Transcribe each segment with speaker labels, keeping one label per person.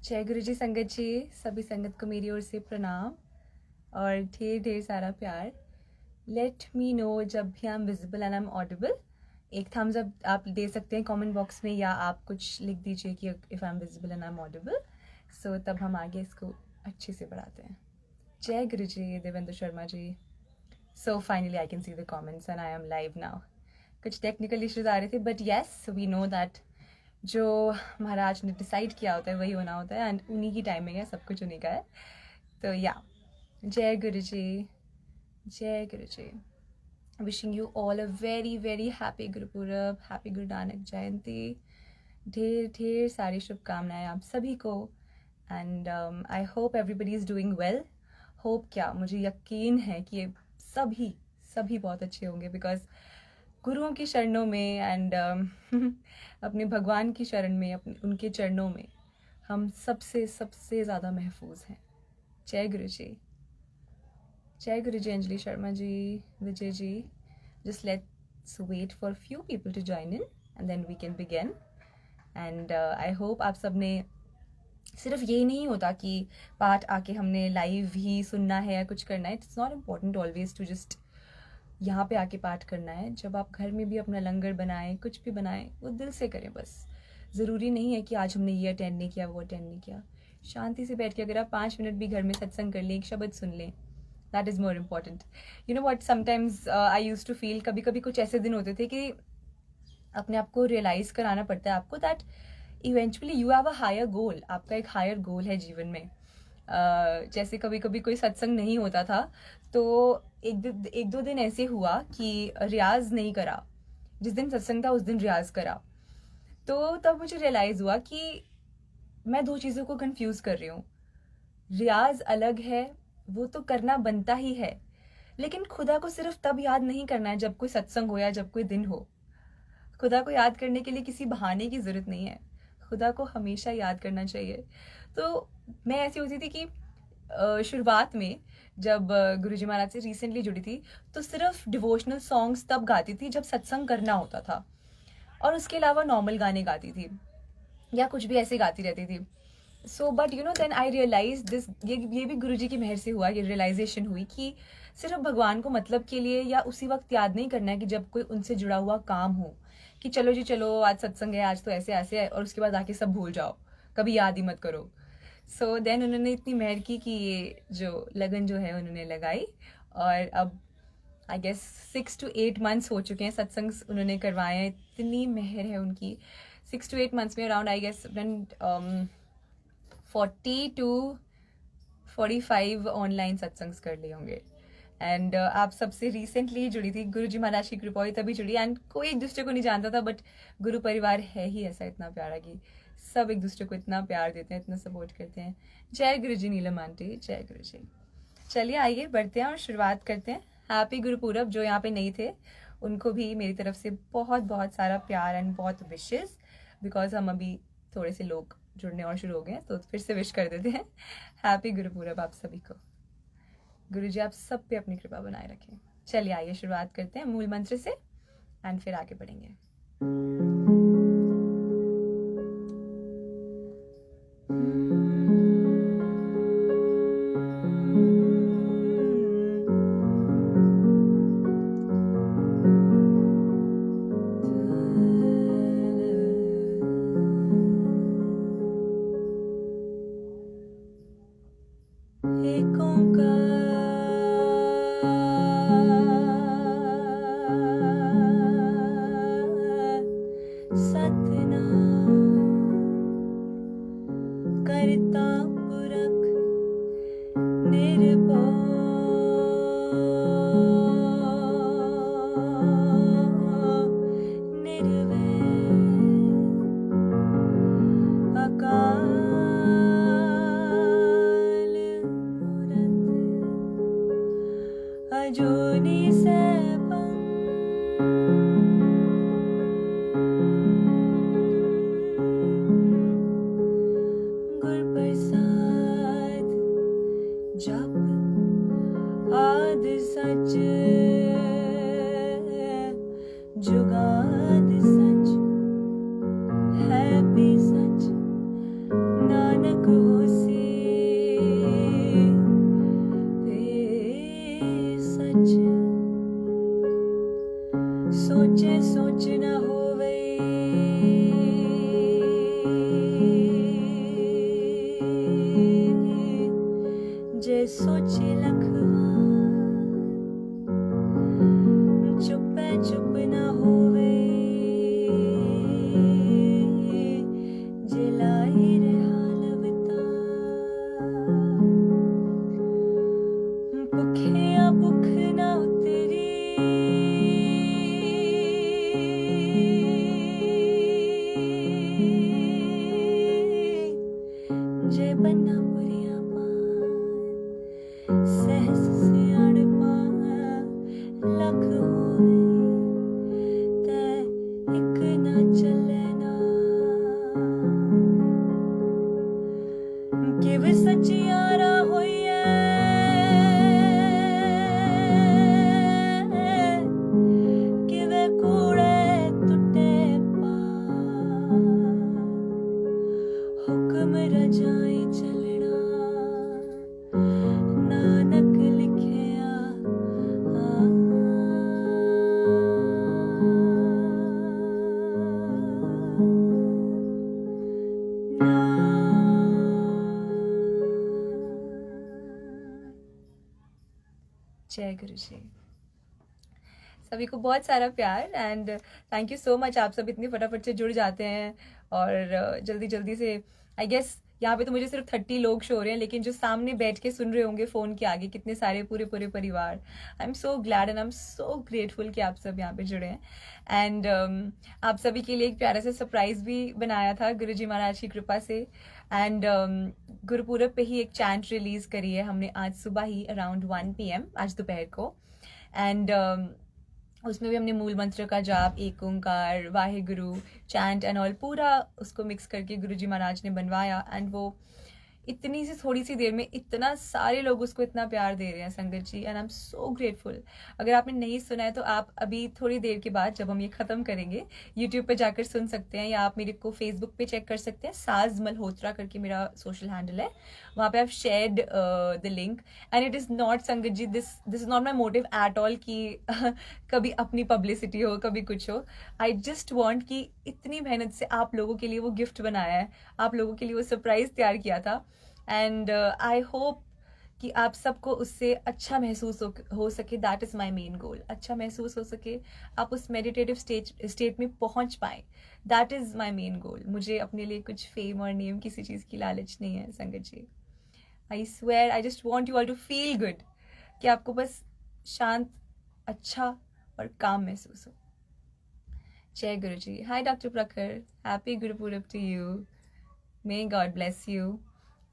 Speaker 1: जय गुरु जी संगत जी, सभी संगत को मेरी ओर से प्रणाम और ढेर ढेर सारा प्यार। लेट मी नो जब भी आई am visible and I am Audible. एक थम्स अप आप दे सकते हैं कमेंट बॉक्स में, या आप कुछ लिख दीजिए कि if I am visible and I am audible. So तब हम आगे इसको अच्छे से बढ़ाते हैं। जय Guru ji Devendra Sharma ji. So finally I can see the comments and I am live now. कुछ टेक्निकल इश्यूज आ रहे थे, but yes we know that जो महाराज ने डिसाइड किया होता है वही होना होता है, एंड उन्हीं की टाइमिंग है, सब कुछ उन्हीं का है। तो या, जय गुरु जी, जय Guru ji. Wishing you all a very very happy Gurpurab, happy Guru Nanak जयंती। ढेर ढेर सारी शुभकामनाएं आप सभी को, and I hope everybody is doing well. Hope क्या, मुझे यकीन है कि ये सभी सभी बहुत अच्छे होंगे, बिकॉज गुरुओं की शरणों में एंड अपने भगवान की शरण में, अपने उनके चरणों में हम सबसे सबसे ज़्यादा महफूज हैं। जय गुरु जी, जय Guru ji. Anjali Sharma ji, Vijay ji, just let's wait for few people to join in and then we can begin. And I hope आप सब ने, सिर्फ ये नहीं होता कि पाठ आके हमने लाइव ही सुनना है या कुछ करना है। It's not important always to just यहाँ पे आके पाठ करना है। जब आप घर में भी अपना लंगर बनाएं, कुछ भी बनाएं, वो दिल से करें बस। ज़रूरी नहीं है कि आज हमने ये अटेंड नहीं किया, वो अटेंड नहीं किया। शांति से बैठ के अगर आप 5 मिनट भी घर में सत्संग कर लें, एक शब्द सुन लें, that is more important. You know what, sometimes I use to feel, कभी कभी कुछ ऐसे दिन होते थे कि अपने आप को रियलाइज़ कराना पड़ता है आपको that eventually you have a higher goal. आपका एक हायर गोल है जीवन में। जैसे कभी कभी कोई सत्संग नहीं होता था, तो एक दो दिन ऐसे हुआ कि रियाज नहीं करा। जिस दिन सत्संग था उस दिन रियाज करा, तो तब मुझे रियलाइज हुआ कि मैं दो चीज़ों को कंफ्यूज कर रही हूँ। रियाज अलग है, वो तो करना बनता ही है, लेकिन खुदा को सिर्फ तब याद नहीं करना है जब कोई सत्संग हो या जब कोई दिन हो। खुदा को याद करने के लिए किसी बहाने की ज़रूरत नहीं है, खुदा को हमेशा याद करना चाहिए। तो मैं ऐसी होती थी कि शुरुआत में जब गुरुजी महाराज से रिसेंटली जुड़ी थी, तो सिर्फ डिवोशनल सॉन्ग्स तब गाती थी जब सत्संग करना होता था, और उसके अलावा नॉर्मल गाने गाती थी या कुछ भी ऐसे गाती रहती थी। So but you know then I realise this, ये भी गुरुजी की मेहर से हुआ, ये रियलाइजेशन हुई कि सिर्फ भगवान को मतलब के लिए या उसी वक्त याद नहीं करना है कि जब कोई उनसे जुड़ा हुआ काम हो, कि चलो जी चलो आज सत्संग है, आज तो ऐसे ऐसे है, और उसके बाद आके सब भूल जाओ, कभी याद ही मत करो। सो देन उन्होंने इतनी मेहर की कि ये जो लगन जो है उन्होंने लगाई, और अब आई गेस 6 to 8 months हो चुके हैं सत्संग उन्होंने करवाए हैं। इतनी मेहर है उनकी। 6 to 8 months में around I guess 40 to 45 online satsangs कर लिए होंगे। एंड आप सबसे रिसेंटली जुड़ी थी, गुरुजी महाराज की कृपा हुई तभी जुड़ी, एंड कोई एक दूसरे को नहीं जानता था, बट गुरु परिवार है ही ऐसा इतना प्यारा कि सब एक दूसरे को इतना प्यार देते हैं, इतना सपोर्ट करते हैं। जय गुरु जी नीलम आंटी, जय गुरु जी। चलिए आइए बढ़ते हैं और शुरुआत करते हैं। हैप्पी गुरुपूरब। जो यहाँ पे नहीं थे उनको भी मेरी तरफ से बहुत बहुत सारा प्यार एंड बहुत विशेस, बिकॉज हम अभी थोड़े से लोग जुड़ने और शुरू हो गए हैं, तो फिर से विश कर देते हैं। हैप्पी गुरुपूरब आप सभी को। गुरु जी आप सब पे अपनी कृपा बनाए रखें। चलिए आइए शुरुआत करते हैं मूल मंत्र से, एंड फिर आगे बढ़ेंगे। एक ओंकार सतनाम करता पुरख निर्भय निर्वैर अकाल मूरत अजूनी सैभं गुर प्रसाद जे बनना बुरिया सहस सियाण लख होवे ते एक ना चले ना किवे सचियारा होइए किवे कूड़े टुटे हुक्म रजाई चलना नानक लिखिया जय गुरु जी। सभी को बहुत सारा प्यार and thank you so much. आप सब इतनी फटाफट से जुड़ जाते हैं और जल्दी जल्दी से आई गेस यहाँ पे तो मुझे सिर्फ 30 लोग शो हो रहे हैं, लेकिन जो सामने बैठ के सुन रहे होंगे फ़ोन के आगे कितने सारे पूरे पूरे परिवार। आई am so glad and I am so grateful कि आप सब यहाँ पे जुड़े हैं एंड आप सभी के लिए एक प्यारा सा सरप्राइज भी बनाया था गुरुजी महाराज की कृपा से एंड गुरुपूरब पे ही एक चैंट रिलीज करी है हमने आज सुबह ही अराउंड 1 PM आज दोपहर को एंड उसमें भी हमने मूल मंत्र का जाप, एक ओंकार, वाहेगुरु, चैंट एंड ऑल पूरा उसको मिक्स करके गुरुजी महाराज ने बनवाया एंड वो इतनी सी थोड़ी सी देर में इतना सारे लोग उसको इतना प्यार दे रहे हैं संगत जी and I am so grateful. अगर आपने नहीं सुना है तो आप अभी थोड़ी देर के बाद जब हम ये ख़त्म करेंगे यूट्यूब पे जाकर सुन सकते हैं या आप मेरे को फेसबुक पे चेक कर सकते हैं। साज मल्होत्रा करके मेरा सोशल हैंडल है, वहाँ पे आप shared the link and it is not संगत जी this is not my motive at all कि कभी अपनी पब्लिसिटी हो कभी कुछ हो। आई जस्ट वॉन्ट कि इतनी मेहनत से आप लोगों के लिए वो गिफ्ट बनाया है, आप लोगों के लिए वो सरप्राइज तैयार किया था एंड आई होप कि आप सबको उससे अच्छा महसूस हो सके। That is my main goal, अच्छा महसूस हो सके, आप उस मेडिटेटिव स्टेट में पहुंच पाए। That is my main goal. मुझे अपने लिए कुछ फेम और नेम किसी चीज़ की लालच नहीं है संगत जी। I swear I just want you all to feel good, कि आपको बस शांत, अच्छा और काम महसूस हो। जय Guru ji. Hi doctor Prakhar, happy Gurpurab to you, may God bless you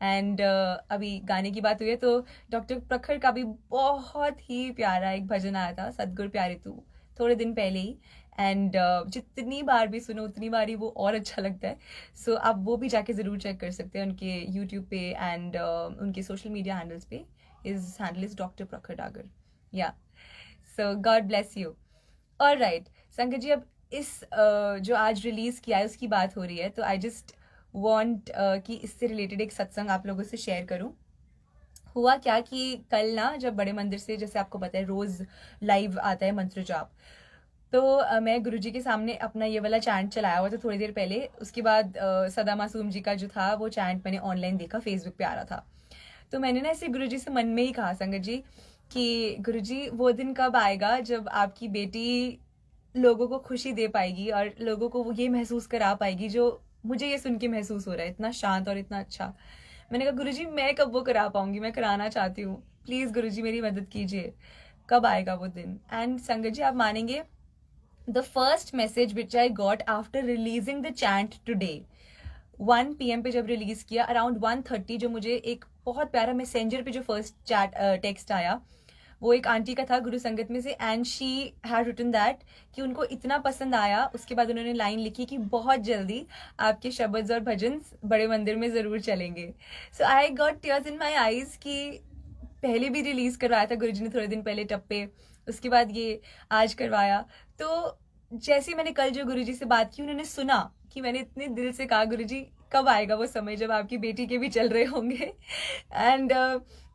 Speaker 1: and अभी गाने की बात हुई है तो डॉक्टर प्रखर का भी बहुत ही प्यारा एक भजन आया था, सदगुरु प्यारे तू, थोड़े दिन पहले ही एंड जितनी बार भी सुनो उतनी बार ही वो और अच्छा लगता है। सो आप वो भी जाके ज़रूर चेक कर सकते हैं उनके यूट्यूब पे एंड उनके सोशल मीडिया हैंडल्स पे। इज हैंडल इज डॉक्टर प्रखर डागर। या सो गॉड ब्लेस यू। और राइट संगत जी, अब इस जो आज रिलीज़ किया है उसकी बात हो रही है तो आई जस्ट वॉन्ट कि इससे रिलेटेड एक सत्संग आप लोगों से शेयर करूं। हुआ क्या कि कल ना जब बड़े मंदिर से, जैसे आपको पता है रोज़ लाइव आता है मंत्र जाप, तो मैं गुरुजी के सामने अपना ये वाला चैंट चलाया हुआ था थोड़ी देर पहले। उसके बाद सदा मासूम जी का जो था वो चैंट मैंने ऑनलाइन देखा, फेसबुक पे आ रहा था। तो मैंने ना ऐसे गुरुजी से मन में ही कहा संगत जी कि गुरुजी वो दिन कब आएगा जब आपकी बेटी लोगों को खुशी दे पाएगी और लोगों को वो ये महसूस करा पाएगी जो मुझे ये सुन के महसूस हो रहा है, इतना शांत और इतना अच्छा। मैंने कहा गुरुजी मैं कब वो करा पाऊंगी, मैं कराना चाहती हूँ, प्लीज़ गुरुजी मेरी मदद कीजिए, कब आएगा वो दिन। एंड संगत जी आप मानेंगे, the first message which I got after releasing the chant today 1 PM पे जब रिलीज किया अराउंड 1:30, जो मुझे एक बहुत प्यारा मैसेंजर पे जो फर्स्ट चैट टेक्स्ट आया वो एक आंटी का था गुरु संगत में से and she had written that कि उनको इतना पसंद आया। उसके बाद उन्होंने लाइन लिखी कि बहुत जल्दी आपके शब्द और भजन बड़े मंदिर में ज़रूर चलेंगे। So I got tears in my eyes कि पहले भी रिलीज़ करवाया था गुरुजी ने थोड़े दिन पहले टप्पे, उसके बाद ये आज करवाया। तो जैसे ही मैंने कल जो गुरुजी से बात की उन्होंने सुना कि मैंने इतने दिल से कहा गुरुजी कब आएगा वो समय जब आपकी बेटी के भी चल रहे होंगे एंड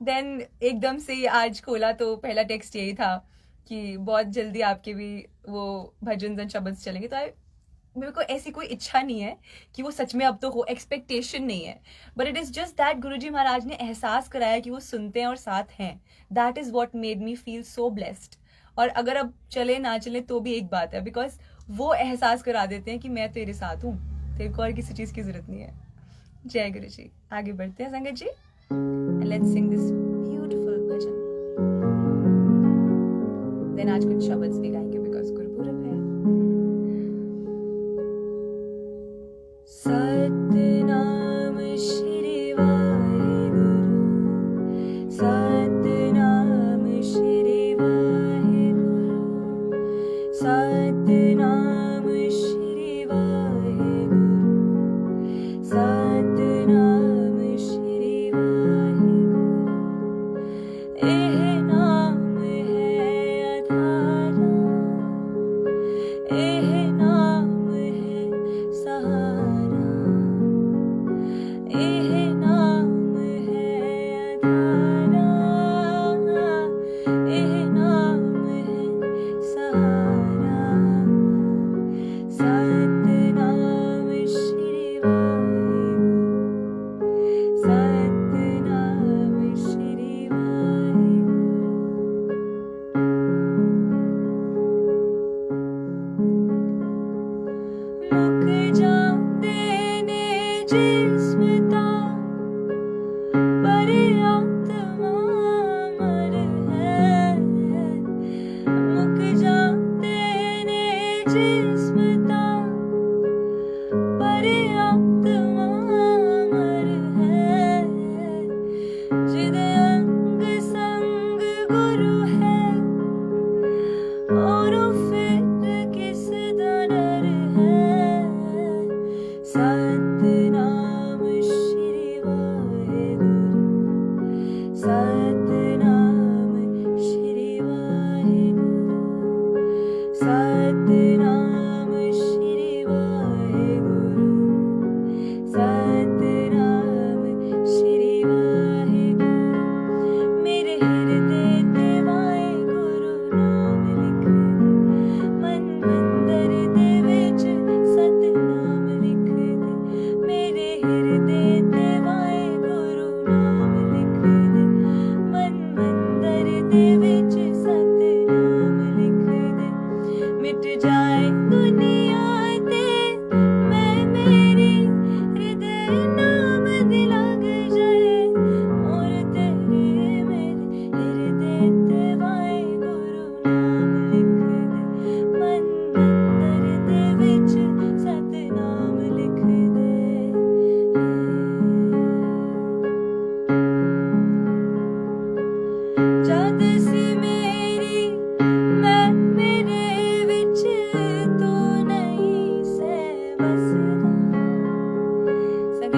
Speaker 1: देन एकदम से आज खोला तो पहला टेक्स्ट यही था कि बहुत जल्दी आपके भी वो भजन और शब्द चलेंगे। तो मेरे को ऐसी कोई इच्छा नहीं है कि वो सच में अब तो हो, एक्सपेक्टेशन नहीं है, but it is just that Guruji Maharaj ने एहसास कराया कि वो सुनते हैं और साथ हैं। That is what made me feel so blessed. और अगर अब चले ना चले तो भी एक बात है, बिकॉज वो एहसास करा देते हैं कि मैं तेरे साथ हूँ, तेरे को और किसी चीज़ की जरूरत नहीं है। जय गुरु जी। आगे बढ़ते हैं संगत जी, let's sing this beautiful bhajan. Then आज कुछ शब्द भी गाएंगे बिकॉज गुरुपूरब है। सतनाम श्री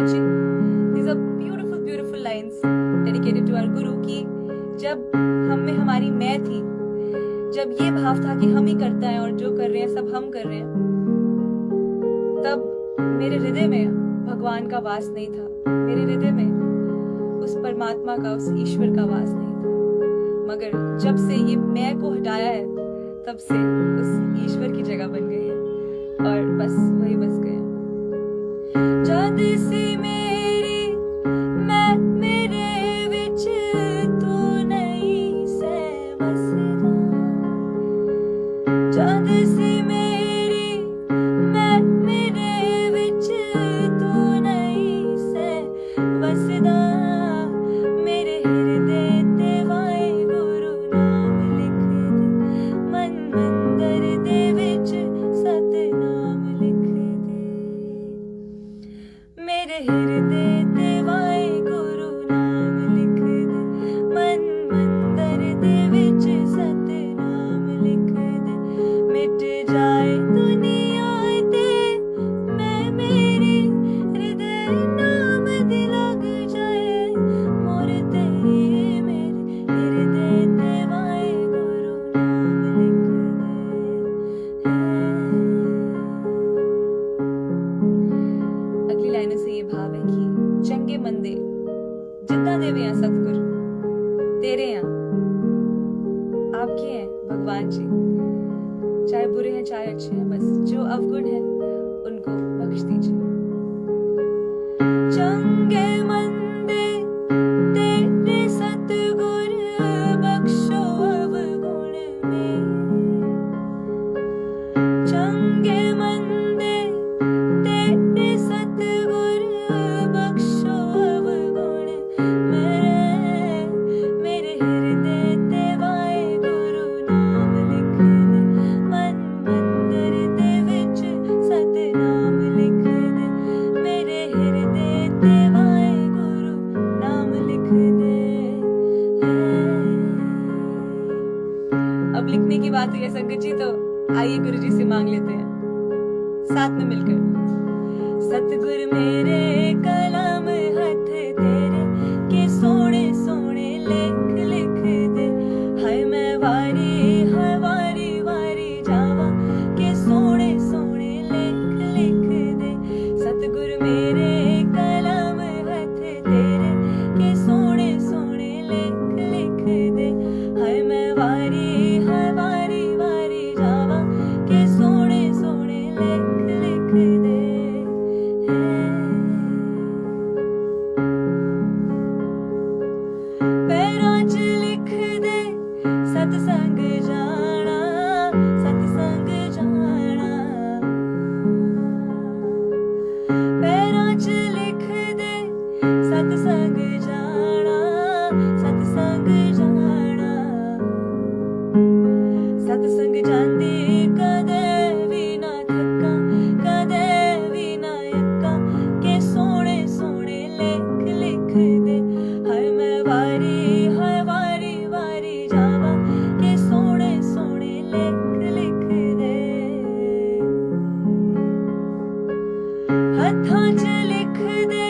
Speaker 1: संगत जी, these are beautiful beautiful lines dedicated to our guru कि जब हम में हमारी मैं थी, जब ये भाव था कि हम ही करता है और जो कर रहे हैं सब हम कर रहे हैं, तब मेरे हृदय में भगवान का वास नहीं था, मेरे हृदय में उस परमात्मा का, उस ईश्वर का वास नहीं था। मगर जब से ये मैं को हटाया है, तब से उस ईश्वर की जगह बन गई है और बस वही बस गया। जद से मेरी मैं मेरे विच तू नहीं से बसदा, जद से मेरी मैं मेरे विच तू नहीं से बसदा, मेरे हृदय ते वाहिगुरू नाम लिख दे, मन मंदिर दे विच सतनाम लिख दे, मेरे हृदय ते वाहिगुरू नाम लिख दे, मन मंदिर दे विच सतनाम लिख दे, मिट जाए दुनिया ते मैं मेरी हृदय नाम दी लग जाए, मोर ते मेरे हृदय ते वाहिगुरू नाम लिख दे। अगली लाइनों से ये भाव है कि चंगे मंदे जितना दे भी हैं सतगुर तेरे हैं, आपके हैं भगवान जी, चाहे बुरे हैं चाहे अच्छे हैं, बस जो अवगुण है उनको बख्श दीजिए। चंगे मंदे तेरे सतगुर बख्शो अवगुण में, चंगे मंदे तेरे सतगुर बख्शो अवगुण में, मेरे हृदय ते वाहिगुरू नाम लिख दे, मन मंदिर दे विच सतनाम लिख दे, मेरे हृदय ते वाहिगुरू नाम लिख दे। अब लिखने की बात हुई है संगत जी, तो आइए गुरु जी से मांग लेते हैं साथ में मिलकर। सतगुर मेरे कलम हथ तेरे के सोने सोने लेख लिख दे, हाय मैं वारी वारी जावा के सोने सोने लेख लिख दे, सतगुर मेरे कलम हथ तेरे के सोने सोने लेख लिख दे, हाय मैं वारी वारी जावा के सोने सोने लेख लिख दे। पैरां च लिख दे सतसंग जाना, सतसंग जाना, पैरां च लिख दे सतसंग जाना, सतसंग जाना, सतसंग जांदी कदे भी ना थक्का, कदे भी ना अक्का के सोने सोने लेख लिख दे, हाय मैं वारी वारी जावा के सोने सोने लेख लिख दे। हत्थां च लिख दे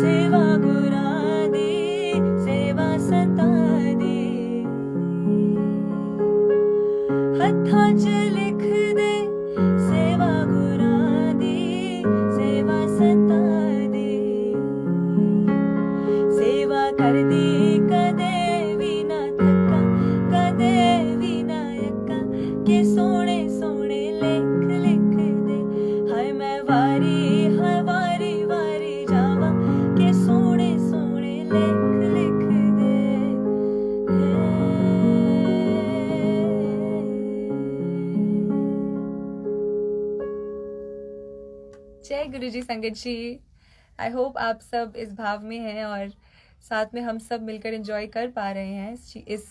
Speaker 1: सेवा गुरां दी, सेवा संतां दी, हत्थां च लिख दे सेवा गुरां दी, सेवा संतां दी, सेवा करदी कदे भी ना थक्का, कदे भी ना अक्का के सोने सोने लेख लिख दे, हाय मैं वारी वारी जावा के सोने सोने लेख लिख दे। जय गुरु जी संगत जी, आई होप आप सब इस भाव में हैं और साथ में हम सब मिलकर एंजॉय कर पा रहे हैं इस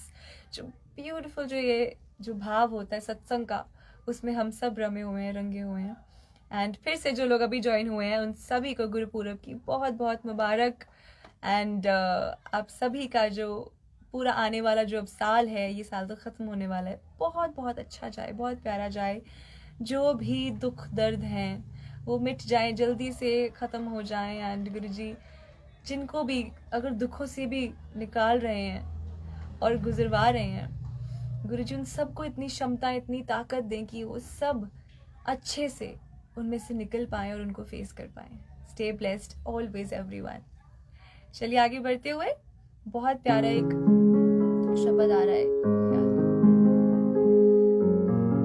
Speaker 1: जो ब्यूटीफुल जो भाव होता है सत्संग का, उसमें हम सब रमे हुए हैं, रंगे हुए हैं। एंड फिर से जो लोग अभी ज्वाइन हुए हैं उन सभी को गुरु पूरब की बहुत बहुत मुबारक। एंड आप सभी का जो पूरा आने वाला जो अब साल है, ये साल तो ख़त्म होने वाला है, बहुत बहुत अच्छा जाए, बहुत प्यारा जाए। जो भी दुख दर्द हैं वो मिट जाए, जल्दी से ख़त्म हो जाए। एंड गुरुजी जिनको भी अगर दुखों से भी निकाल रहे हैं और गुजरवा रहे हैं, गुरुजी उन सबको इतनी क्षमता, इतनी ताकत दें कि वो सब अच्छे से उनमें से निकल पाएँ और उनको फेस कर पाएँ। Stay blessed always everyone. चलिए आगे बढ़ते हुए, बहुत प्यारा एक शब्द आ रहा है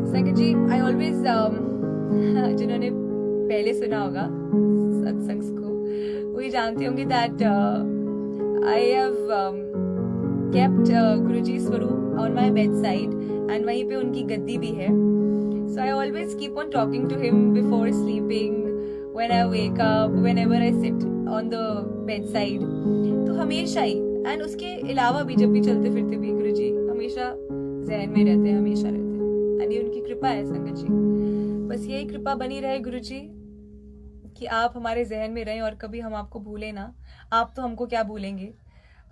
Speaker 1: संगत जी। आई ऑलवेज जिन्होंने पहले सुना होगा सत्संग को वही जानते होंगे that I have kept Guruji स्वरूप on my bed side and वहीं पे उनकी गद्दी भी है। So I always keep on talking to him before sleeping, when I wake up, whenever I sit on the bed side. तो हमेशा ही, एंड उसके अलावा भी जब भी चलते फिरते भी गुरुजी हमेशा जहन में रहते हैं, हमेशा रहते हैं। एंड ये उनकी कृपा है संगत जी। बस यही कृपा बनी रहे गुरुजी कि आप हमारे जहन में रहें और कभी हम आपको भूलें ना। आप तो हमको क्या भूलेंगे,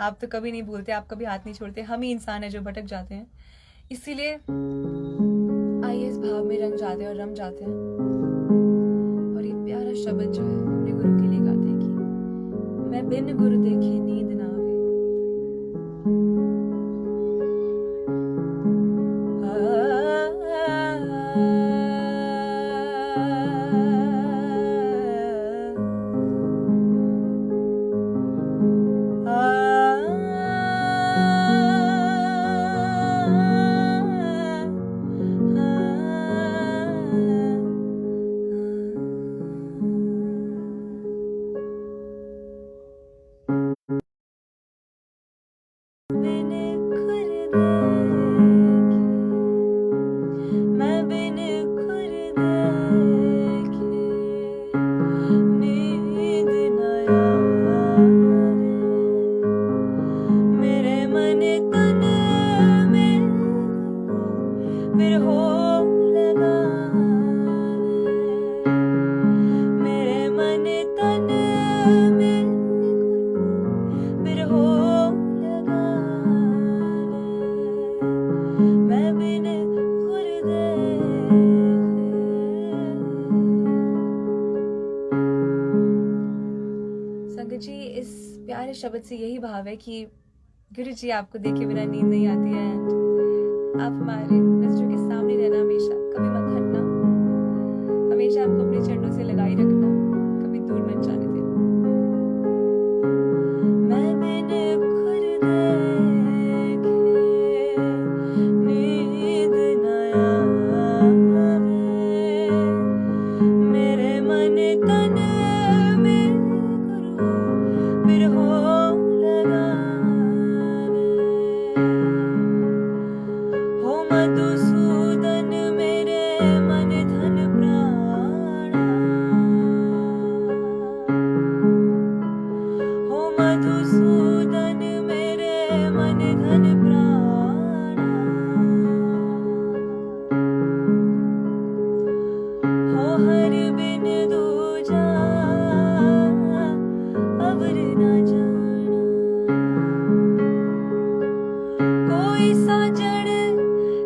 Speaker 1: आप तो कभी नहीं भूलते, आप कभी हाथ नहीं छोड़ते। हम ही इंसान है जो भटक जाते हैं। इसीलिए आइए इस भाव में रंग जाते हैं और रम जाते हैं। और ये प्यारा शब्द जो है अपने गुरु के लिए गाते हैं कि मैं बिन गुरु देखे नींद ना आवे। शब्द से यही भाव है कि गुरुजी आपको देखे बिना नींद नहीं आती है। आप हमारे नजरों के सामने रहना, हमेशा कभी मत हटना, हमेशा आपको अपने चरणों से लगाई रखना, कभी दूर मत जाने देना। मैं बिन खुर देखे नींद न आवे, मेरे मन तन में गुरु बिरहो मधुसूदन मेरे मन धन प्राणा, हो मधुसूदन मेरे मन धन प्राणा, हो हर बिन दूजा अवर न जाना, कोई साजन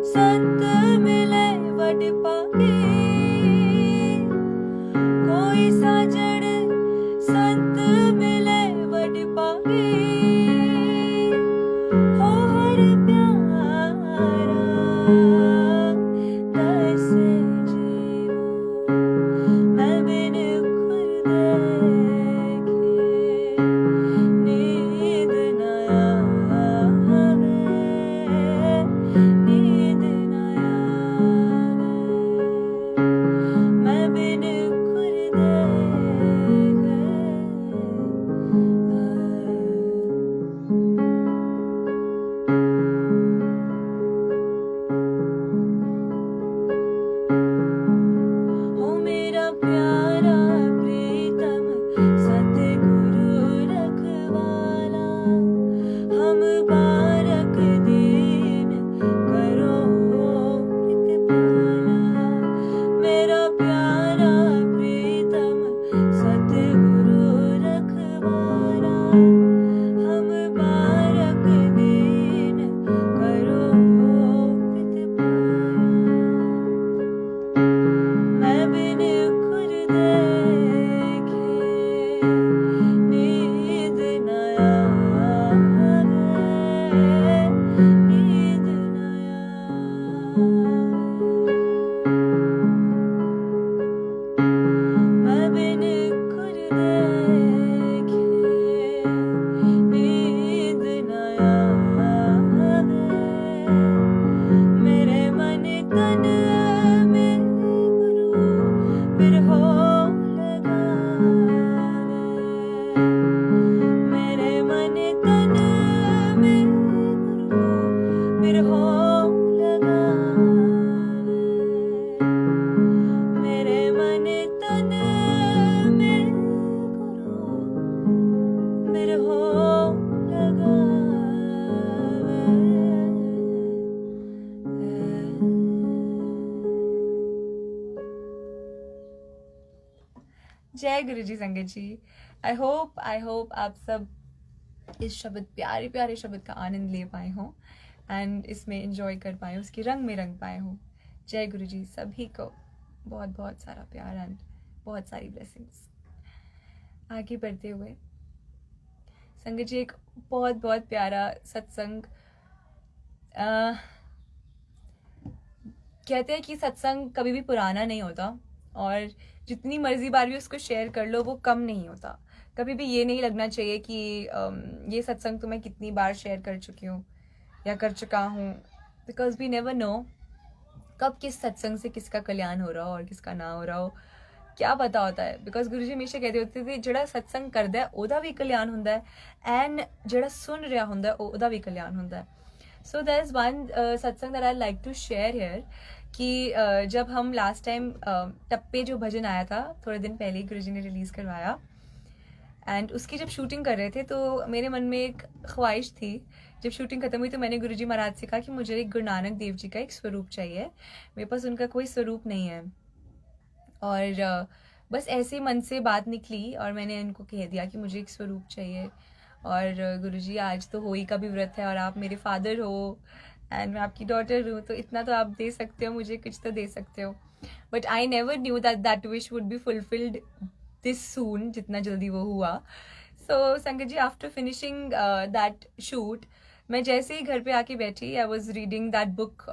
Speaker 1: संत मिले वड पागे, कोई साजन संत मिले वड पागे, हो हर प्यारा दस जीवो, मैं बिन खुर देखे नींद न आवे, नींद न आवे, मैं बिन खुर देखे हो मेरा प्यारा प्रीतम सतगुरु रखवाला, हम बारक दीन करो प्रतिपाला, मेरा प्यारा प्रीतम सतगुरु रखवाला, हम बारक दीन करो प्रतिपाला, मैं बिन खुर दे बिरहो लगावे। जय गुरु जी संगत जी। आई होप आप सब इस शब्द प्यारे प्यारे शब्द का आनंद ले पाए हों एंड इसमें एंजॉय कर पाए, उसके रंग में रंग पाए हों। जय गुरु जी। सभी को बहुत बहुत सारा प्यार एंड बहुत सारी ब्लेसिंग्स। आगे बढ़ते हुए संगत जी, एक बहुत बहुत प्यारा सत्संग। कहते हैं कि सत्संग कभी भी पुराना नहीं होता और जितनी मर्जी बार भी उसको शेयर कर लो वो कम नहीं होता। कभी भी ये नहीं लगना चाहिए कि ये सत्संग तो मैं कितनी बार शेयर कर चुकी हूँ या कर चुका हूँ, बिकॉज वी नेवर नो कब किस सत्संग से किसका कल्याण हो रहा हो और किसका ना हो रहा हो, क्या पता होता है। बिकॉज गुरु जी हमेशा कहते होते थे ਜਿਹੜਾ सत्संग करदा है ਉਹਦਾ भी कल्याण ਹੁੰਦਾ है एंड ਜਿਹੜਾ सुन रहा ਹੁੰਦਾ है ਉਹਦਾ भी कल्याण ਹੁੰਦਾ है। So there is one satsang that I like to share here कि जब हम लास्ट टाइम टप्पे जो भजन आया था थोड़े दिन पहले ही गुरुजी ने रिलीज करवाया एंड उसकी जब शूटिंग कर रहे थे तो मेरे मन में एक ख्वाहिश थी। जब शूटिंग खत्म हुई तो मैंने गुरुजी महाराज से कहा कि मुझे एक गुरु नानक देव जी का एक स्वरूप चाहिए, मेरे पास उनका कोई स्वरूप नहीं है। और बस ऐसे मन से बात निकली और मैंने उनको कह दिया कि मुझे एक स्वरूप चाहिए। और गुरुजी आज तो होली का भी व्रत है और आप मेरे फादर हो एंड मैं आपकी डॉटर हूँ, तो इतना तो आप दे सकते हो, मुझे कुछ तो दे सकते हो। But I never knew that that wish would be fulfilled this soon, जितना जल्दी वो हुआ। सो संगत जी, आफ्टर फिनिशिंग दैट शूट, मैं जैसे ही घर पे आके बैठी, I was reading that book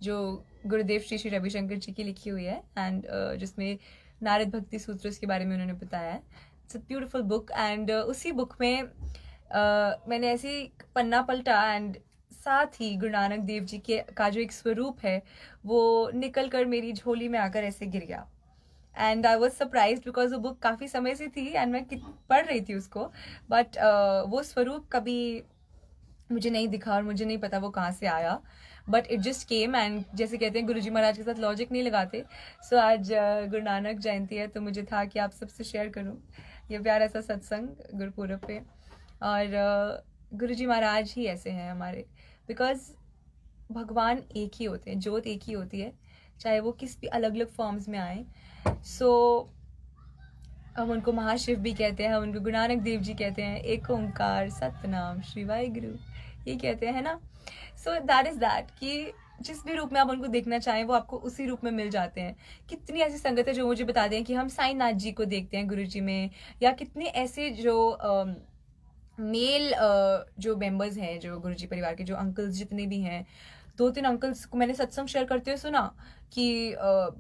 Speaker 1: जो गुरुदेव श्री श्री रविशंकर जी की लिखी हुई है एंड जिसमें नारद भक्ति सूत्र के बारे में उन्होंने बताया है। It's a beautiful book and उसी बुक में मैंने ऐसे ही पन्ना पलटा एंड साथ ही गुरु नानक देव जी के का जो एक स्वरूप है वो निकल कर मेरी झोली में आकर ऐसे गिर गया। And I was surprise because वो बुक काफ़ी समय से थी एंड मैं पढ़ रही थी उसको, बट वो स्वरूप कभी मुझे नहीं दिखा और मुझे नहीं पता वो कहाँ से आया, but it just came. And जैसे कहते हैं गुरुजी महाराज के साथ लॉजिक नहीं लगाते। सो आज गुरु नानक जयंती है तो मुझे था कि आप सबसे शेयर करूं ये प्यारा सा सत्संग गुरुपुरब पे। और गुरुजी महाराज ही ऐसे हैं हमारे, बिकॉज भगवान एक ही होते हैं, ज्योत एक ही होती है, चाहे वो किस भी अलग अलग फॉर्म्स में आए। सो हम उनको महाशिव भी कहते हैं, हम उनको गुरु नानक देव जी कहते हैं, एक ओंकार सतनाम श्री वाहिगुरु ये कहते हैं ना। सो दैट इज दैट कि जिस भी रूप में आप उनको देखना चाहें वो आपको उसी रूप में मिल जाते हैं। कितनी ऐसी संगत है जो मुझे बता दें कि हम साईनाथ जी को देखते हैं गुरु जी में, या कितने ऐसे जो मेल जो मेंबर्स हैं जो गुरु जी परिवार के जो अंकल्स जितने भी हैं, 2-3 अंकल्स को मैंने सत्संग शेयर करते हुए सुना कि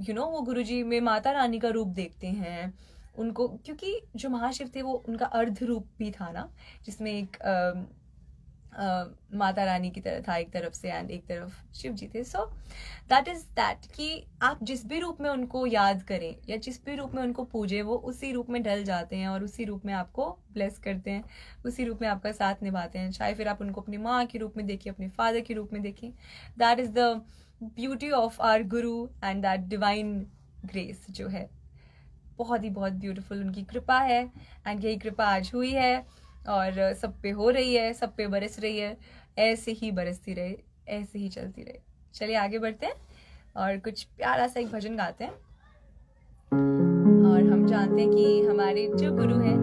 Speaker 1: यू नो वो गुरुजी में माता रानी का रूप देखते हैं उनको, क्योंकि जो महाशिव थे वो उनका अर्ध रूप भी था ना, जिसमें एक माता रानी की तरह था एक तरफ से एंड एक तरफ शिव जी थे। सो दैट इज दैट कि आप जिस भी रूप में उनको याद करें या जिस भी रूप में उनको पूजे वो उसी रूप में ढल जाते हैं और उसी रूप में आपको ब्लेस करते हैं, उसी रूप में आपका साथ निभाते हैं। चाहे फिर आप उनको अपनी माँ के रूप में देखें, अपने फादर के रूप में देखें। That is the beauty of our guru and that divine grace जो है बहुत ही बहुत ब्यूटीफुल उनकी कृपा है। एंड यही कृपा आज हुई है और सब पे हो रही है, सब पे बरस रही है। ऐसे ही बरसती रहे, ऐसे ही चलती रहे। चलिए आगे बढ़ते हैं और कुछ प्यारा सा एक भजन गाते हैं। और हम जानते हैं कि हमारे जो गुरु हैं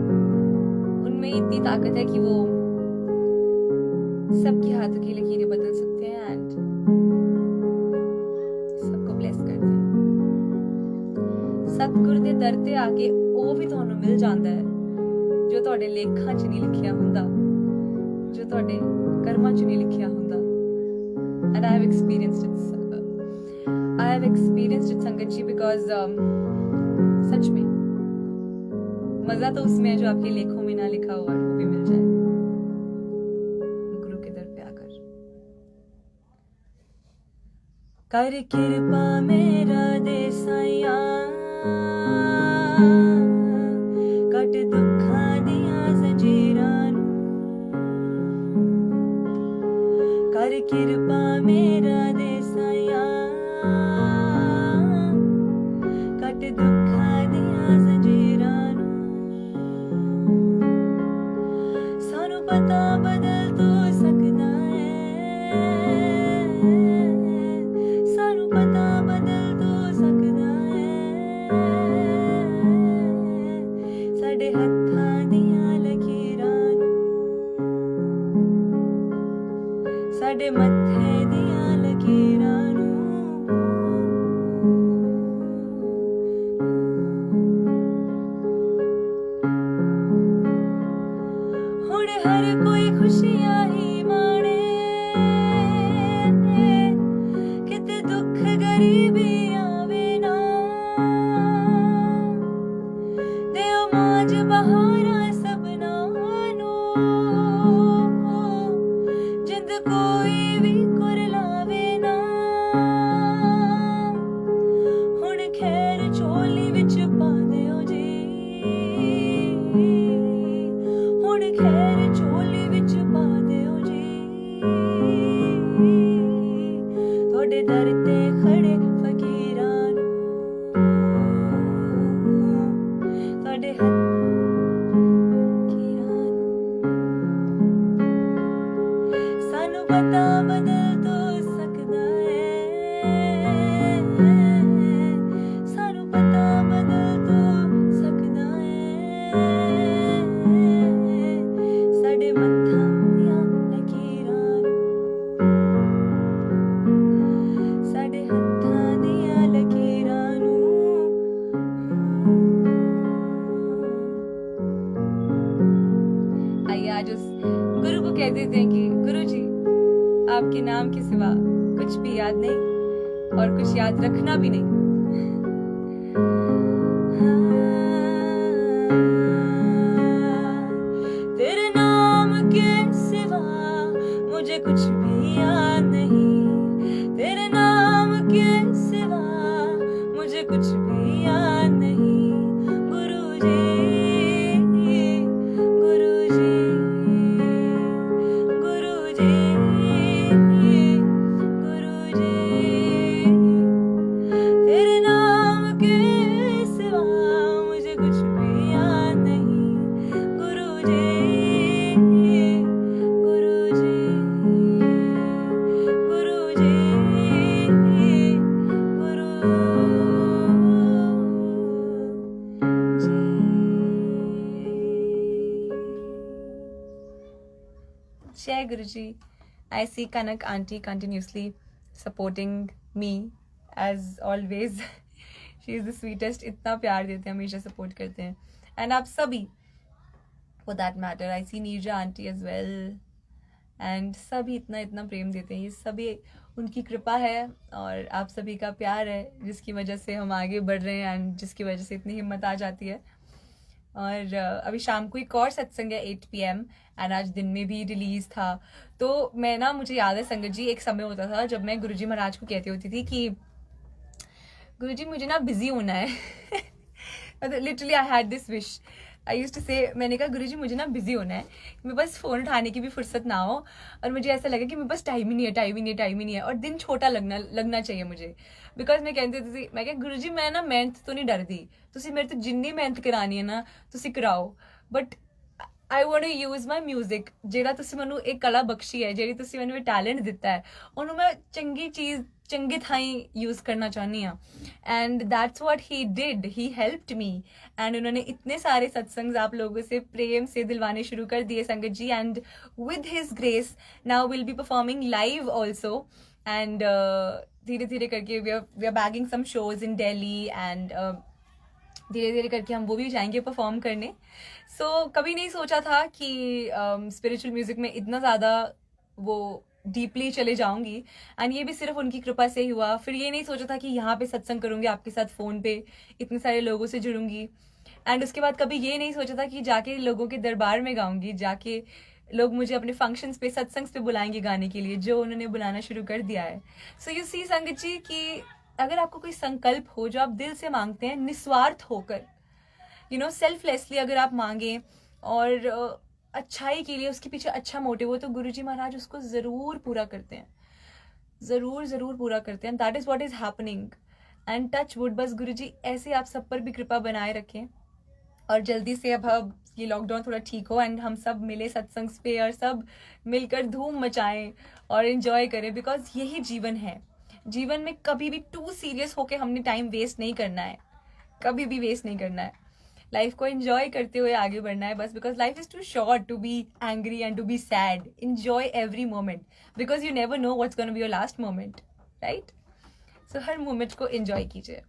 Speaker 1: उनमें इतनी ताकत है कि वो सबके हाथों की लकीरें बदल सकते हैं एंड सबको ब्लेस करते हैं। सतगुर दे दर ते आके ਉਹ ਵੀ ਤੁਹਾਨੂੰ ਮਿਲ ਜਾਂਦਾ ਹੈ ਜੋ ਤੁਹਾਡੇ ਲੇਖਾਂ 'ਚ ਨਹੀਂ ਲਿਖਿਆ ਹੁੰਦਾ, ਜੋ ਤੁਹਾਡੇ ਕਰਮਾਂ 'ਚ ਨਹੀਂ ਲਿਖਿਆ ਹੁੰਦਾ। And I have experienced it संगत जी, because सच में मजा तो उसमें है जो आपके लेखों में ना लिखा हुआ वो भी मिल जाए गुरु के दर पे आकर। कर कृपा मेरा दे साया कट दुखा दिया जंजीरां नू, कर कृपा मेरा दे साया कट दुखा दिया जंजीरां नू। पता बदल तो सकदा है, सानू पता बदल तो सकदा है, साडे हत्थां दियां लकीरां नूं, साडे मत्थे दियां लकीरां नूं। हुण हर कोई खुशियां ही माणे, किते दुख गरीबी आवे ना, देओ मौज बहारां सबना नूं, जिंद कोई भी कुरलावे ना, हुण खैर झोली विच पा दिओ जी, हुण खैर झोली विच पा दिओ जी, तुहाडे दर ते खड़े फकीरां नूं, तुहाडे फकीरां नूं। सानू पता बदल तो सकदा है, सानू पता बदल तो सकदा है, साडे मत्थां दियां लकीरां नूं, साडे हत्थां दियां लकीरां नूं। आइए आज उस गुरु को कह देते हैं कि गुरु जी, आपके नाम के सिवा कुछ भी याद नहीं और कुछ याद रखना भी नहीं। तेरे नाम के सिवा मुझे कुछ भी याद नहीं, तेरे नाम के सिवा मुझे कुछ भी याद नहीं। गुरु जी, गुरु जी, गुरु जी, गुरु जी, तेरे नाम के सिवा मुझे कुछ भी याद नहीं। गुरु जी, गुरु जी, गुरु जी, गुरु जी। जय गुरु जी। I see Kanak auntie continuously supporting me as always. She is the sweetest. इतना प्यार देते हैं, हमेशा सपोर्ट करते हैं। And आप सभी, for that matter, I see Neerja aunty as well. And सभी इतना इतना प्रेम देते हैं। ये सभी उनकी कृपा है और आप सभी का प्यार है जिसकी वजह से हम आगे बढ़ रहे हैं एंड जिसकी वजह से इतनी हिम्मत आ जाती है। और अभी शाम को एक और सत्संग है 8 PM एंड आज दिन में भी रिलीज था। तो मैं ना, मुझे याद है संगत जी, एक समय होता था जब मैं गुरुजी महाराज को कहती होती थी कि गुरुजी मुझे ना बिजी होना है। मतलब literally I had this wish. I used to say, मैंने कहा गुरुजी मुझे ना बिजी होना है, मैं बस फ़ोन उठाने की भी फुर्सत ना हो और मुझे ऐसा लगे कि मैं बस टाइम ही नहीं है, टाइम ही नहीं है, टाइम ही नहीं है और दिन छोटा लगना चाहिए मुझे। बिकॉज मैं कहती थी, मैं क्या गुरुजी मैं ना मेहनत तो नहीं डरदी, तुसी मेरे तो जिन्नी मेहनत करानी है ना तुसी कराओ, but I want to use my music, ਜਿਹੜਾ ਤੁਸੀਂ ਮੈਨੂੰ एक कला बख्शी है, ਜਿਹੜੀ ਤੁਸੀਂ ਮੈਨੂੰ टैलेंट दिता है, ਉਹਨੂੰ मैं चंगी चीज़ चंगे थाई यूज करना चाहनी हाँ। And that's what he did, he helped me and उन्होंने इतने सारे सत्संग आप लोगों से प्रेम से दिलवाने शुरू कर दिए संगत जी। And with his grace now will be performing live also and धीरे धीरे करके we are bagging some shows in Delhi and धीरे धीरे करके हम वो भी जाएंगे परफॉर्म करने। सो कभी नहीं सोचा था कि स्पिरिचुअल म्यूजिक में इतना ज़्यादा वो डीपली चले जाऊंगी एंड ये भी सिर्फ उनकी कृपा से ही हुआ। फिर ये नहीं सोचा था कि यहाँ पे सत्संग करूंगी आपके साथ फ़ोन पे, इतने सारे लोगों से जुड़ूंगी एंड उसके बाद कभी ये नहीं सोचा था कि जाके लोगों के दरबार में गाऊंगी, जाके लोग मुझे अपने फंक्शंस पे सत्संग पे बुलाएंगे गाने के लिए, जो उन्होंने बुलाना शुरू कर दिया है। सो यू सी संगत जी कि अगर आपको कोई संकल्प हो जो आप दिल से मांगते हैं निस्वार्थ होकर, यू नो सेल्फलेसली अगर आप मांगें और अच्छाई के लिए उसके पीछे अच्छा मोटिव हो, तो गुरुजी महाराज उसको ज़रूर पूरा करते हैं, ज़रूर पूरा करते हैं। That is what is happening and touch wood, बस गुरुजी ऐसे आप सब पर भी कृपा बनाए रखें और जल्दी से अब ये लॉकडाउन थोड़ा ठीक हो एंड हम सब मिले सत्संग पे और सब मिलकर धूम मचाएं और एंजॉय करें, बिकॉज यही जीवन है। जीवन में कभी भी टू सीरियस होके हमने टाइम वेस्ट नहीं करना है, कभी भी वेस्ट नहीं करना है। लाइफ को एंजॉय करते हुए आगे बढ़ना है बस, because life is too short to be angry and to be sad. Enjoy every moment because you never know what's gonna be your last moment, right? So हर मोमेंट को एंजॉय कीजिए।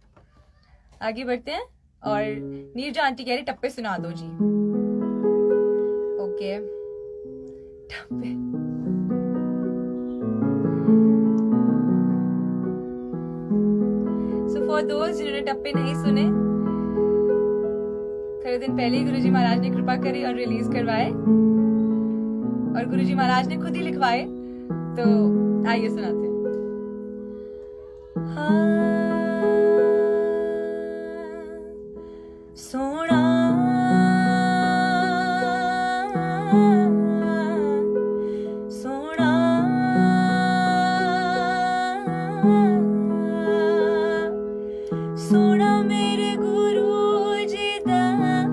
Speaker 1: आगे बढ़ते हैं और नीरजा आंटी कह रही टप्पे सुना दो जी। ओके, टप्पे। सो फॉर दोस्त जिन्होंने टप्पे नहीं सुने, थोड़े दिन पहले ही गुरुजी महाराज ने कृपा करी और रिलीज करवाए, और गुरुजी महाराज ने खुद ही लिखवाए, तो आइए सुनाते हैं। सोना सोना सोना मेरे गुरु जी दा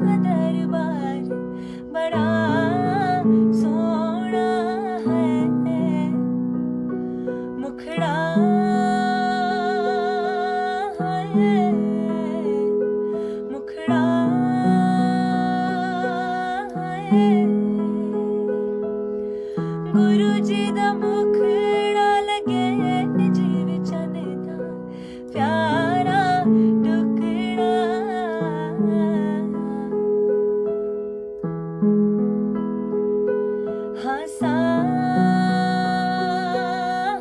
Speaker 1: दरबार बड़ा सोना है, मुखड़ा है, मुखड़ा है, गुरु जी दा मुखड़ा लगे जीव चने दा प्यारा टुकड़ा, हंसा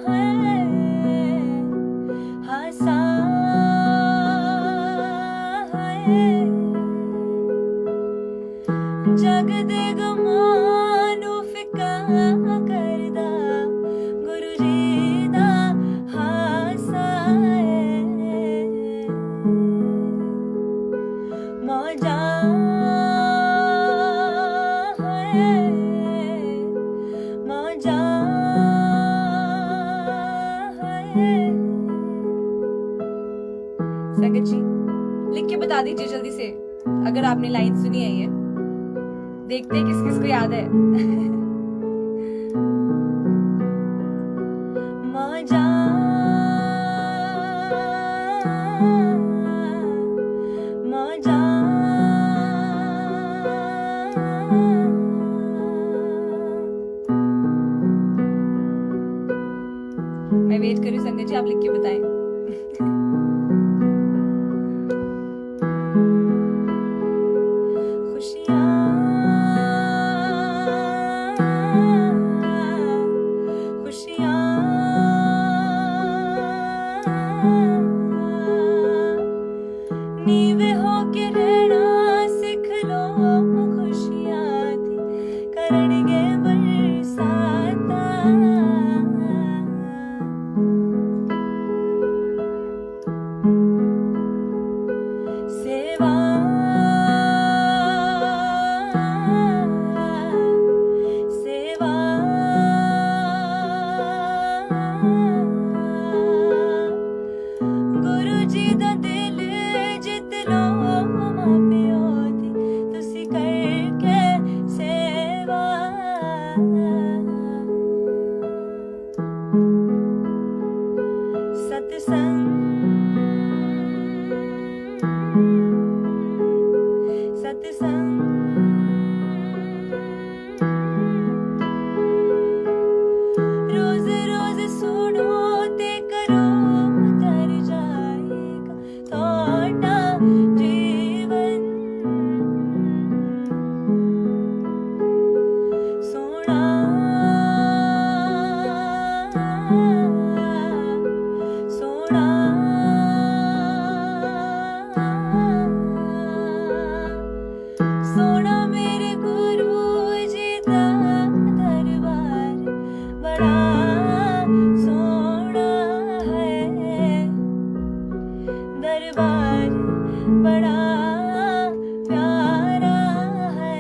Speaker 1: है, हंसा है, जग दे गमानू फिका करदा गुरु जी दा हासा है, मौजा है, मौजा है। संगत जी लिख के बता दीजिए जल्दी से अगर आपने लाइन सुनी है। ये देखते हैं किस किस को याद है। मौजा मौजा मैं वेट कर रही हूँ संगत जी, आप लिख के बताएं। नीवे होके रहना सिख लो, खुशियां थी करनगे बरसाता, सेवा सेवा गुरु जी दा दिल जित लो, मां प्यो दी तुसी करके सेवा, सत्संग सत्संग रोज रोज सुनो ते करो, तर जाएगा थोड़ा जीवन, सोना सोना सोना मेरे गुरु जी दा दरबार बड़ा सोना है, दरबार बड़ा प्यारा है,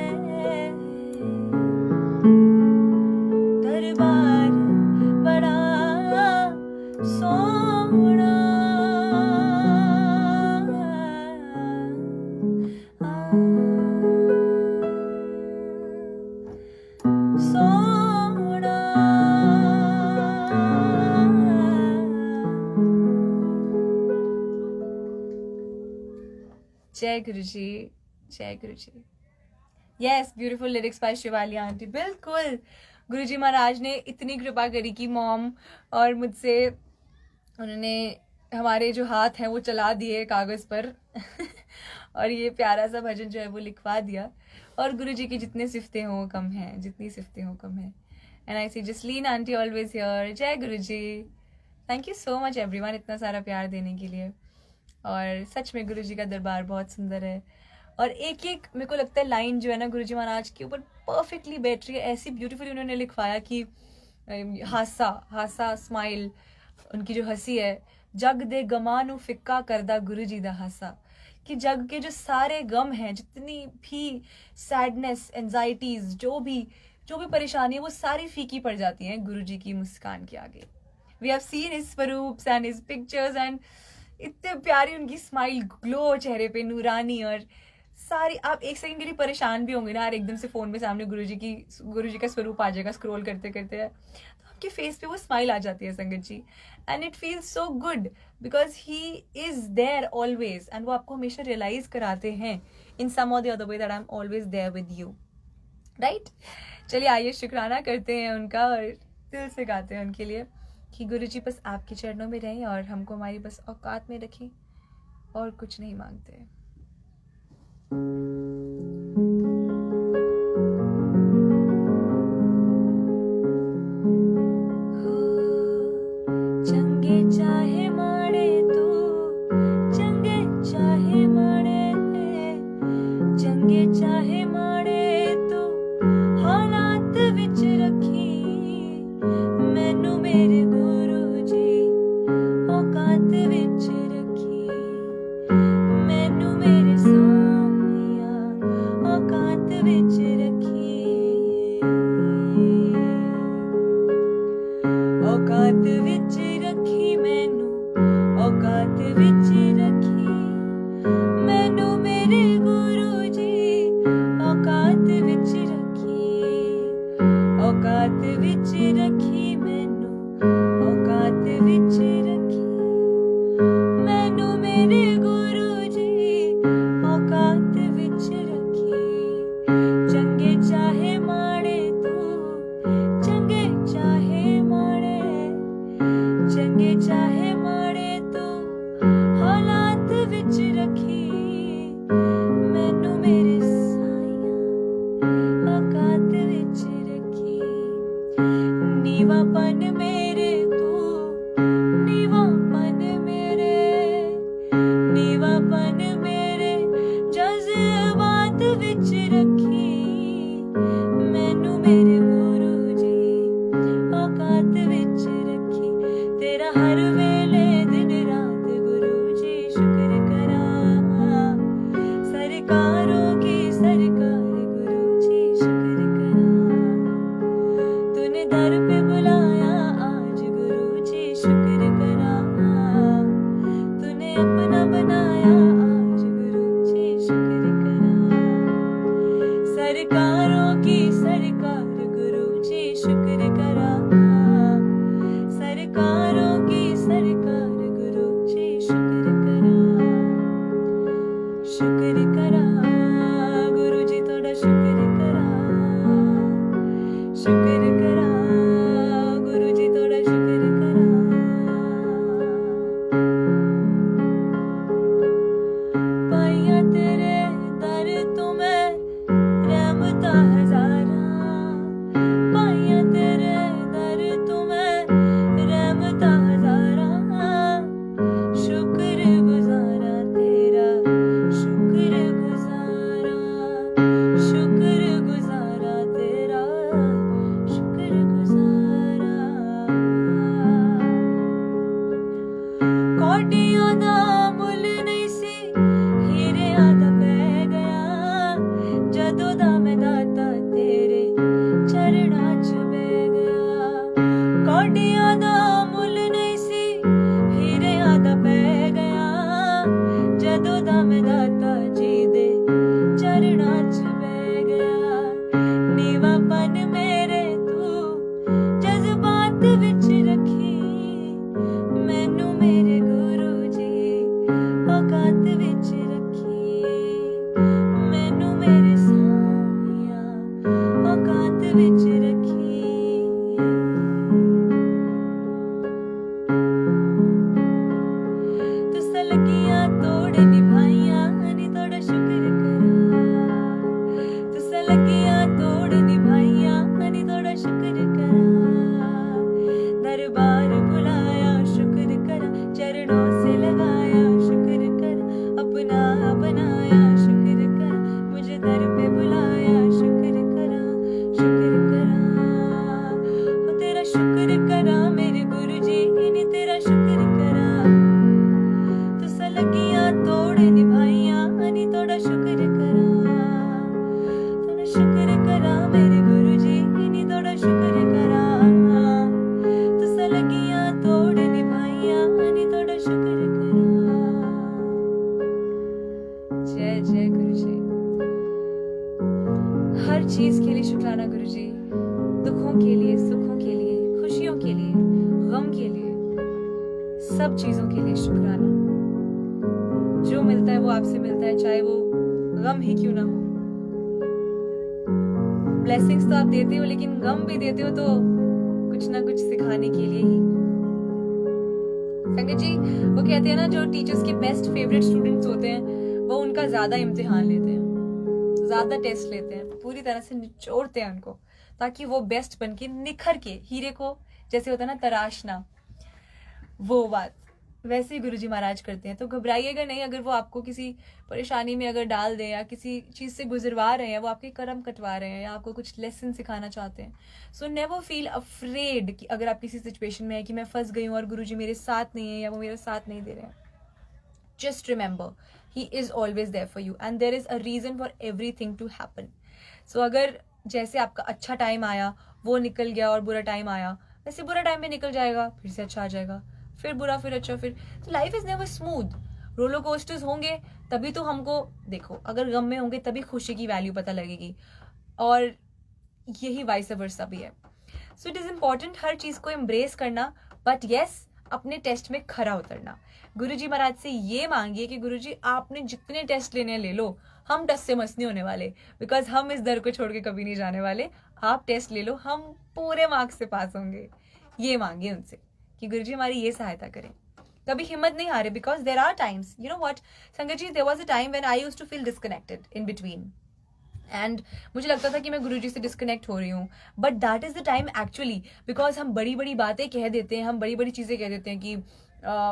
Speaker 1: दरबार बड़ा सोना। जय गुरु जी, जय Guru ji. Yes, beautiful lyrics by Shivali aunty. बिल्कुल, गुरु जी महाराज ने इतनी कृपा करी कि मॉम और मुझसे उन्होंने हमारे जो हाथ हैं वो चला दिए कागज़ पर और ये प्यारा सा भजन जो है वो लिखवा दिया। और गुरु जी की जितने सिफतें हों कम हैं, जितनी सिफतें हों कम है। And I see Jasleen aunty always here. जय Guru ji. Thank you so much everyone इतना सारा प्यार देने के लिए। और सच में गुरु जी का दरबार बहुत सुंदर है। और एक एक मेरे को लगता है लाइन जो है ना गुरु जी महाराज के ऊपर परफेक्टली बैठ रही है। ऐसी ब्यूटीफुली उन्होंने लिखवाया कि हासा हासा स्माइल, उनकी जो हंसी है, जग दे गमां नू फिक्का करदा गुरु जी दा हासा, कि जग के जो सारे गम हैं, जितनी भी सैडनेस, एंजाइटीज, जो भी परेशानी है वो सारी फीकी पड़ जाती हैं गुरु जी की मुस्कान के आगे। वी हैव सीन हिज स्वरूप्स एंड हिज पिक्चर्स एंड इतने प्यारी उनकी स्माइल, ग्लो चेहरे पे, नूरानी। और सारी, आप एक सेकंड के लिए परेशान भी होंगे ना यार, एकदम से फोन में सामने गुरु जी का स्वरूप आ जाएगा स्क्रॉल करते करते, तो आपके फेस पे वो स्माइल आ जाती है संगत जी। And it feels so good because he is there always, and वो आपको हमेशा रियलाइज कराते हैं in some or the other way that I am always there with you, right. चलिए आइए शुक्राना करते हैं उनका और दिल से गाते हैं उनके लिए कि गुरु जी बस आपके चरणों में रहें और हमको हमारी बस औकात में रखें, और कुछ नहीं मांगते। चंगे चाहे माड़े तू, चंगे चाहे माड़े, चंगे चाहे माड़े तू हालात विच रखी मैनू मेरे गुरु जी औकात विच रखी, मैनू मेरे सामिया औकात विच रखी, औकात विच रखी मैनू औकात विच रखी, मैनू मेरे गुरु जी औकात विच रखी, औकात विच रखी मैनू औकात विच रखी, मैनू मेरे गुरु जी औकात विच रखी। चंगे चाहे माड़े तू, चंगे चाहे माड़े, चंगे चाहे माड़े तू हालात विच रखी, मैनू मेरे साइया औकात विच रखी, नीवापन मेरे तू, नीवापन मेरे, नीवापन मेरे जज्बात विच रखी, मैनू मेरे गुरु जी औकात विच रखी, तेरा हर वेले दिन रात गुरु जी शुक्र करा, सरकारों की सरकार गुरु जी शुक्र करा, तूने दर पे बुलाया आज गुरु जी शुक्र करा, तूने अपना बनाया आज गुरु जी शुक्र करा, सरकारों की सरकार गुरु जी शुक्र करा, सरकारों की सरकार गुरु जी शुक्र करा, शुक्र करा गुरु जी थोड़ा शुक्र करा, शुक्र करा गुरु जी थोड़ा शुक्र करा, पाइया तेरे दर तो मैं रहमता हजारा, पाइया तेरे दर तो मैं रहमता हजारा, शुक्र गुजारा तेरा शुक्र गुजारा, शुक्र गुजारा तेरा शुक्र गुजारा, कोटियों दा मुल नहीं सी हीरियां दा पै गया, जदों दा मैं दाता तेरे चरणां च बह गया, कोटियां दा मुल नहीं सी हीरियां दा पै गया, जदों दा मैं दाता जी दे चरणां च बह गया, नीवापन मेरे तू जज्बात विच रखी, मैनू मेरे गुरु जी औकात विच रखी, विच रखी तुसा लगियां तोड़ निभाइयां नी तोड़ा शुक्र करा तुसा लगियां तोड़ निभाइयां नी तोड़ा शुक्र करा दरबार बुलाया शुक्र करा चरणों से लगाया शुक्र करा अपना बनाया शुक्र करा मुझे दर पे बुलाया शुक्र करा ओ तेरा शुक्र करा मेरे गुरुजी इन्हीं तेरा शुक्र करा तुसा लगियां तोड़ निभाइयां नी तोड़ा शुक्र करा तोड़ा शुक्र करा मेरे गुरुजी इन्हीं तोड़ा शुक्र करा तुसा लगियां तोड़ निभाइयां नी तोड़ा शुक्र करा। जय जय गुरुजी। हर चीज के लिए शुक्राना गुरुजी, दुखों के लिए, सुखों के लिए, खुशियों के लिए, गम के लिए, सब चीजों के लिए शुक्राना। जो मिलता है वो आपसे मिलता है, चाहे वो गम ही क्यों ना हो। ब्लेसिंग्स तो आप देते हो लेकिन गम भी देते हो तो कुछ ना कुछ सिखाने के लिए ही। संगत जी, वो कहते हैं ना जो टीचर्स के बेस्ट फेवरेट स्टूडेंट्स होते हैं वो उनका ज्यादा इम्तिहान लेते हैं, ज्यादा टेस्ट लेते हैं, पूरी तरह से निचोड़ते हैं उनको ताकि वो बेस्ट बन के निखर के हीरे को जैसे होता है ना तराशना, वो बात वैसे ही गुरुजी महाराज करते हैं। तो घबराइएगा नहीं अगर वो आपको किसी परेशानी में अगर डाल दें या किसी चीज से गुजरवा रहे हैं, वो आपके कर्म कटवा रहे हैं या आपको कुछ लेसन सिखाना चाहते हैं। सो नेवर फील अफ्रेड कि अगर आप किसी सिचुएशन में है कि मैं फंस गई हूँ और गुरुजी मेरे साथ नहीं है या वो मेरा साथ नहीं दे रहे हैं। Just remember he is always there for you and there is a reason for everything to happen. So अगर जैसे आपका अच्छा टाइम आया वो निकल गया और बुरा टाइम आया, वैसे बुरा टाइम भी निकल जाएगा, फिर से अच्छा आ जाएगा, फिर बुरा, फिर अच्छा, फिर तो life is never smooth. Roller coasters होंगे तभी तो हमको देखो, अगर गम में होंगे तभी खुशी की वैल्यू पता लगेगी और यही वाइस वर्सा भी है। सो इट इज इम्पोर्टेंट हर चीज को एम्ब्रेस करना, बट यस अपने टेस्ट में खरा उतरना। गुरुजी महाराज से ये मांगिए कि गुरुजी आपने जितने टेस्ट लेने ले लो, हम टस से मस नहीं होने वाले, बिकॉज हम इस दर को छोड़ के कभी नहीं जाने वाले। आप टेस्ट ले लो, हम पूरे मार्क्स से पास होंगे। ये मांगिए उनसे कि गुरुजी हमारी ये सहायता करें। कभी हिम्मत नहीं हारे, because there are times, you know what संगत जी, there was a time when I used to feel disconnected in between and मुझे लगता था कि मैं गुरुजी से डिस्कनेक्ट हो रही हूँ, but that is the time actually, because हम बड़ी बड़ी बातें कह देते हैं, हम बड़ी बड़ी चीजें कह देते हैं कि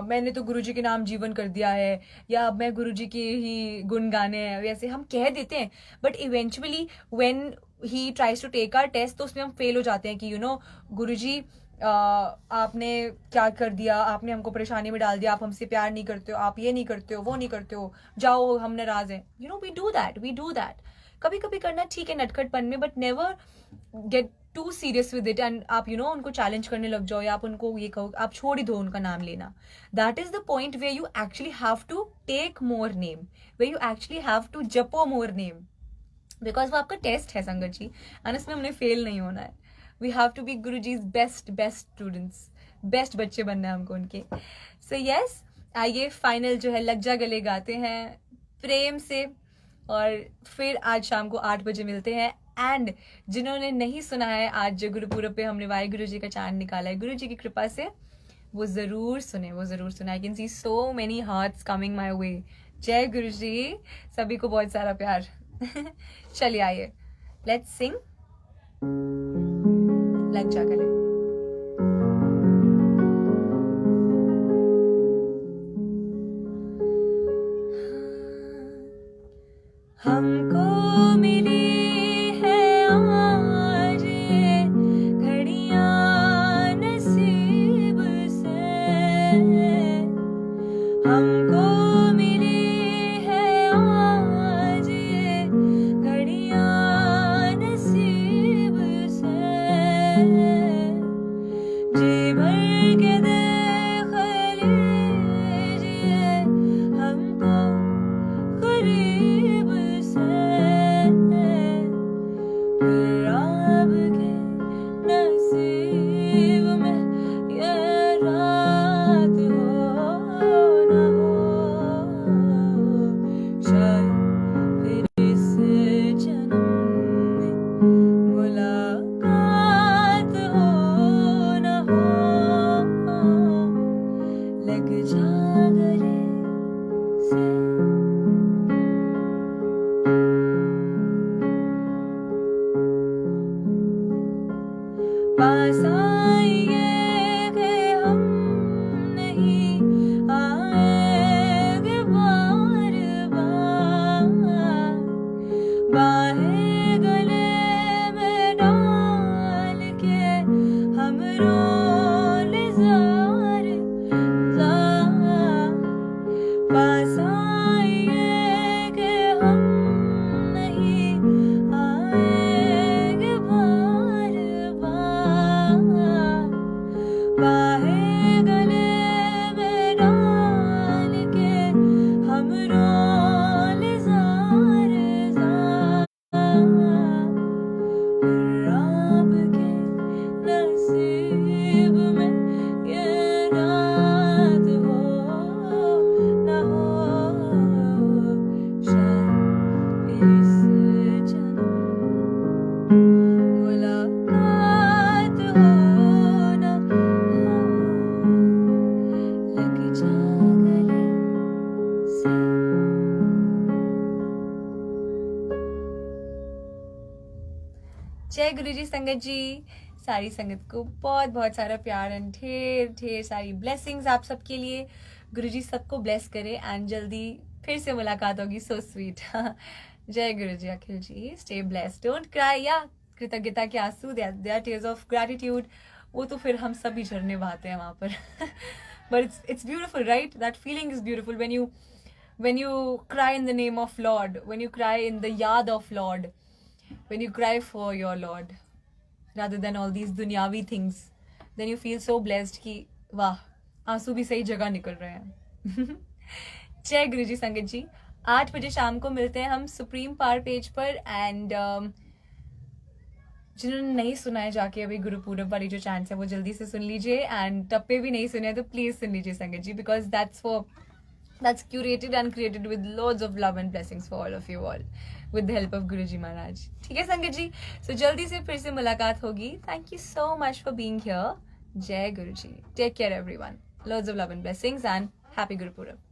Speaker 1: मैंने तो गुरुजी के नाम जीवन कर दिया है या मैं गुरुजी के ही गुण गाने हैं, वैसे हम कह देते हैं। But eventually when he tries to take our test तो उसमें हम फेल हो जाते हैं कि यू नो गुरुजी आपने क्या कर दिया, आपने हमको परेशानी में डाल दिया, आप हमसे प्यार नहीं करते हो, आप ये नहीं करते हो, वो नहीं करते हो, जाओ हम नाराज हैं। You know we do that कभी कभी करना ठीक है नटखटपन में, but never get too serious with it and आप उनको चैलेंज करने लग जाओ या आप उनको ये कहो, आप छोड़ ही दो उनका नाम लेना। That is the point where you actually have to take more name, where you actually have to जपो मोर नेम, बिकॉज वो आपका टेस्ट है संगत जी एंड इसमें हमने फेल नहीं होना है। We have to be Guruji's best students, best बच्चे बनना है हमको उनके। सो यस, आइए फाइनल जो है लग जा गले गाते हैं प्रेम से, और फिर आज शाम को 8 बजे मिलते हैं। एंड जिन्होंने नहीं सुना है, आज जो गुरुपुरब पे हमने वाहिगुरु जी का चांद निकाला है गुरु जी की कृपा से, वो जरूर सुने, वो जरूर सुने। I can see so many hearts coming my way. जय गुरु जी, सभी को बहुत सारा प्यार। चलिए आइए, लेट्स सिंग लग जा गले। हमको मिली है आज ये घड़ियां नसीब से, हमको मिली है आज ये घड़ियां नसीब से, पास आइए कि हम नहीं आएंगे बार बार, बाहें गले में डाल के हम रोले जार जार, पास आइए कि हम नहीं आएंगे बार बार, बाहें गले में डाल के हम रोले जार जार, रब के नसीब में ये रात हो न हो, शायद इस जन्म मुलाकात हो न हो, लग जा गले से। जय गुरुजी संगत जी, सारी संगत को बहुत बहुत सारा प्यार एंड ढेर ढेर सारी ब्लेसिंग्स आप सबके लिए। गुरुजी सबको ब्लेस करे एंड जल्दी फिर से मुलाकात होगी। So sweet. जय Guruji Akhil ji, stay blessed, don't cry. या कृतज्ञता के आंसू, they are tears of gratitude, वो तो फिर हम सभी झरने बहाते हैं वहाँ पर। But it's beautiful right, that feeling is beautiful when you cry in the name of Lord, when you cry in the yaad of Lord, when you cry for your Lord rather than all these dunyavi things, then you feel so blessed कि वाह, आंसू भी सही जगह निकल रहे हैं। जय गुरुजी संगत जी, 8 बजे शाम को मिलते हैं हम सुप्रीम पावर पेज पर। एंड जिन्होंने नहीं सुना है जाके अभी गुरुपूरब वाली जो चैंट्स है वो जल्दी से सुन लीजिए, एंड टप्पे भी नहीं सुने तो प्लीज सुन लीजिए संगत जी, because that's curated and created with loads of love and blessings for all of you all with the help of Guruji Maharaj. ठीक है संगत जी, so जल्दी से फिर से मुलाकात होगी। Thank you so much for being here. जय गुरुजी, take care everyone, loads of love and blessings and happy Gurupurab.